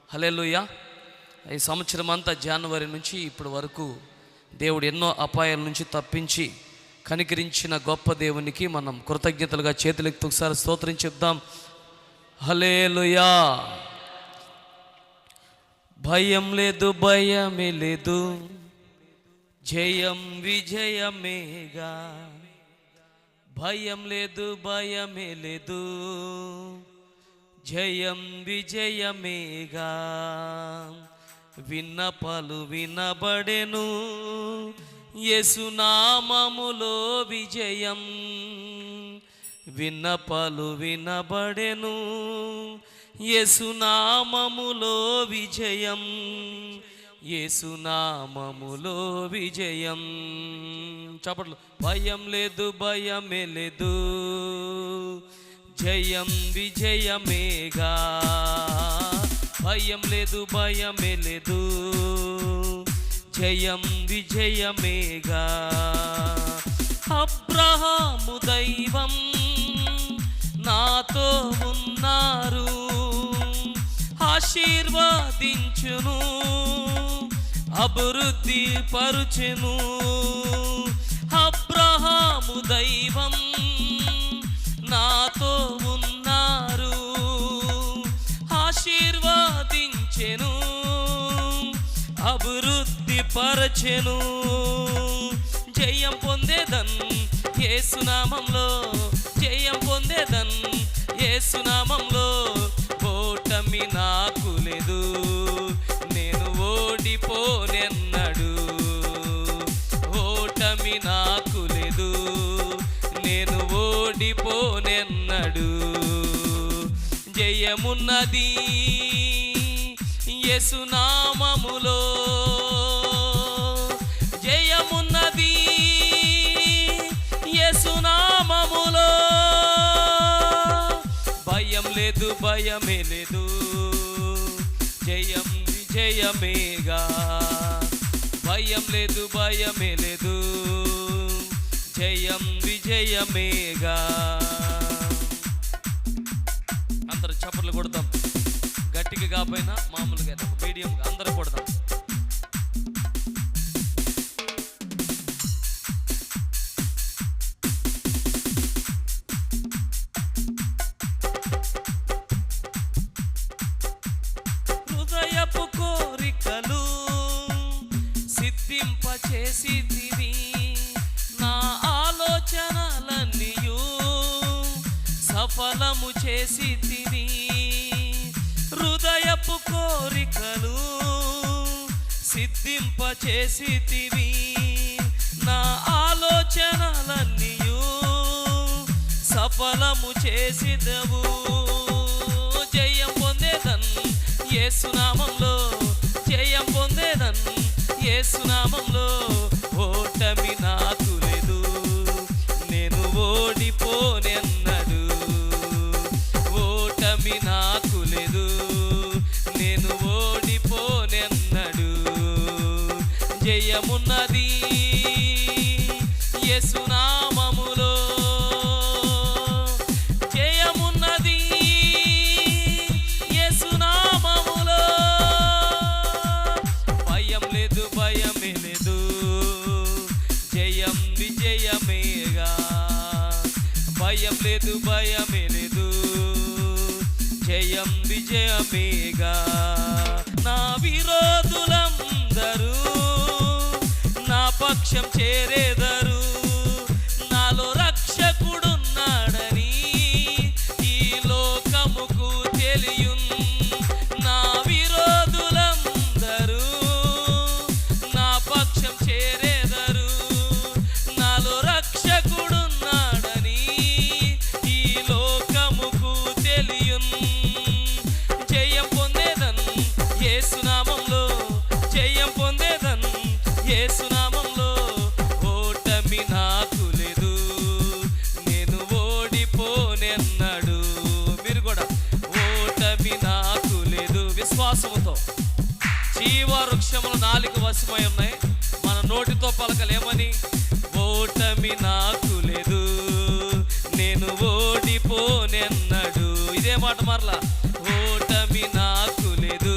హల్లెలూయా. ఈ సంవత్సరం అంతా జనవరి నుంచి ఇప్పటి వరకు దేవుడు ఎన్నో అపాయాల నుంచి తప్పించి కనికరించిన గొప్ప దేవునికి మనం కృతజ్ఞతలుగా చేతులెత్తి ఒకసారి స్తోత్రం చెప్దాం. హల్లెలూయా. భయం లేదు, భయమే లేదు, జయం విజయమేగా. భయం లేదు, భయమే లేదు, జయం విజయమేగా. విన్నపాలు వినబడెను, యేసునామములో విజయం. విన్నపాలు వినబడెను, యేసునామములో విజయం. యేసునామములో విజయం. చప్పట్లు. భయం లేదు, భయమే లేదు, జయం విజయమేగా. భయం లేదు, భయమే లేదు, జయం విజయమేగా. అబ్రహాము దైవం నాతో ఉన్నారు, ఆశీర్వదించును, అభివృద్ధి పరుచెను. అబ్రహాము దైవం నాతో ఉన్నారు, ఆశీర్వదించెను, అభివృద్ధి పరచెను. జయం పొందేదన్ యేసునామంలో, జయం పొందేదన్ యేసునామంలో. ఓటమి నాకు లేదు, నేను ఓడిపోనెన్నడు. ఓటమి నాకు లేదు, నేను ఓడిపోనెన్నడు. జయమున్నది యేసునామములో, జయమున్నది యేసునామములో. భయం లేదు, భయమే లేదు, జయం విజయమేగా. భయం లేదు, భయమే లేదు, జయం విజయమేగా. అందరూ చప్పట్లు కొడతాం, గట్టిగా కాకపోయినా మామూలుగా మీడియంగా అందరూ కొడతాం. హృదయపు కోరికలు సిద్ధింపచేసితివి, నా ఆలోచనలన్నీయు సఫలము చేసితివి. హృదయపు కోరికలు సిద్ధింపచేసితివి, నా ఆలోచనలన్నీయు సఫలము చేసిదవు. జయం పొందేదన్ యేసునామంలో, జయం పొందేదన్ యేసునామంలో. ఓటమి నాకు లేదు, నేను ఓడిపోనెన్నడు. ఓటమి నాకు లేదు, నేను ఓడిపోనెన్నడు. జయమున్నది యేసునామములో, జయమున్నది యేసునామములో. భయం లేదు, భయమే లేదు, జయం విజయమేగా. భయం లేదు, భయమే లేదు, జయం విజయమేగా. నా విరోధులందరూ నా పక్షం చేరేదరు, నాలో రక్షకుడున్నాడని ఈ లోకముకు తెలియున్. నా విరోధులందరూ నా పక్షం చేరేదరు, నాలో రక్షకుడున్నాడని ఈ లోకముకు తెలియున్. జయం పొందేదన్ యేసునామంలో, జయం పొందేదన్ యేసునామంలో. ఓటమి నాకు లేదు, నేను ఓడిపోనెన్నడు. మీరు కూడా ఓటమి నాకు లేదు. విశ్వాసముతో జీవవృక్షములు 4 వశమై ఉన్నాయి, మన నోటితో పలకలేమని. ఓటమి నాకు లేదు, నేను ఓడిపోనెన్నడు. ఇదే మాట మరలా, ఓటమి నాకు లేదు,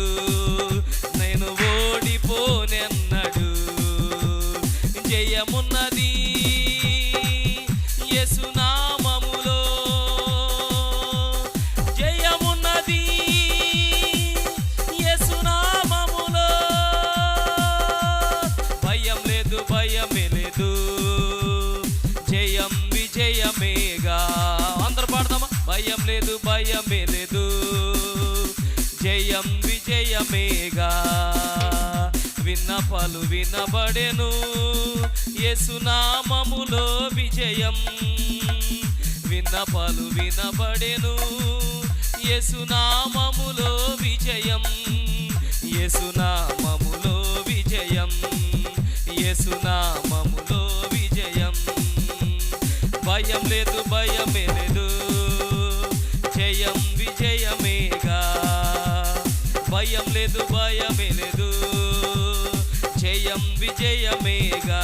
జయం విజయమేగా. విన్నపాలు వినబడెను యేసునామములో విజయం. విన్నపాలు వినబడెను యేసునామములో విజయం. యేసునామములో విజయం. యేసునామములో విజయం. భయం లేదు భయమే లేదు, జయం విజయమేగా. భయం లేదు భయమే లేదు, జయం విజయమేగా.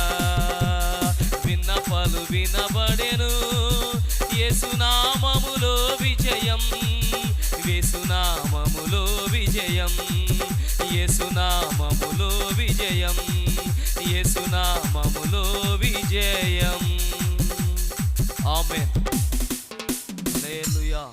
విన్నపాలు వినబడెను యేసునామములో విజయం. యేసునామములో విజయం. యేసునామములో విజయం. యేసునామములో విజయం. ఆమేన్. హల్లెలూయా.